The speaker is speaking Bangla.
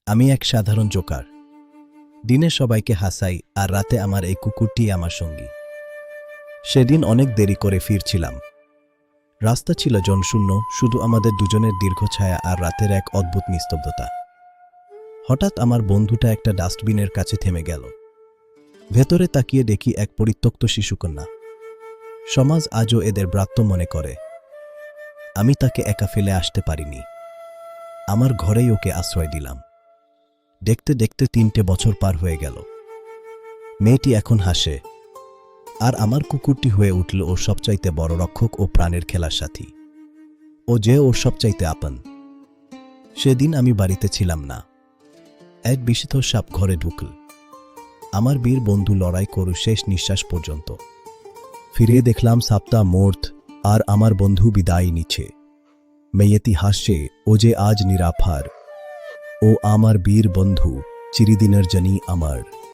আমি এক সাধারণ জোকার। দিনে সবাইকে হাসাই আর রাতে আমার এই কুকুরটি আমার সঙ্গী। সেদিন অনেক দেরি করে ফিরছিলাম। রাস্তা ছিল জনশূন্য, শুধু আমাদের দুজনের দীর্ঘ ছায়া আর রাতের এক অদ্ভুত নিস্তব্ধতা। হঠাৎ আমার বন্ধুটা একটা ডাস্টবিনের কাছে থেমে গেল। ভেতরে তাকিয়ে দেখি এক পরিত্যক্ত শিশুকন্যা। সমাজ আজও এদের ব্রাত্য মনে করে। আমি তাকে একা ফেলে আসতে পারিনি। আমার ঘরেই ওকে আশ্রয় দিলাম। দেখতে দেখতে 3টে বছর পার হয়ে গেল। মেয়েটি এখন হাসে, আর আমার কুকুরটি হয়ে উঠল ওর সবচাইতে বড় রক্ষক ও প্রাণের খেলার সাথী। ও যে ওর সবচাইতে আপন। সেদিন আমি বাড়িতে ছিলাম না। এক বিষিত সাপ ঘরে ঢুকল। আমার বীর বন্ধু লড়াই করু শেষ নিঃশ্বাস পর্যন্ত। ফিরে দেখলাম সাপটা মূর্ত, আর আমার বন্ধু বিদায় নিচ্ছে। মেয়েটি হাসছে, ও যে আজ নিরাফার। ও আমার বীর বন্ধু, চিরদিনের জনি আমার।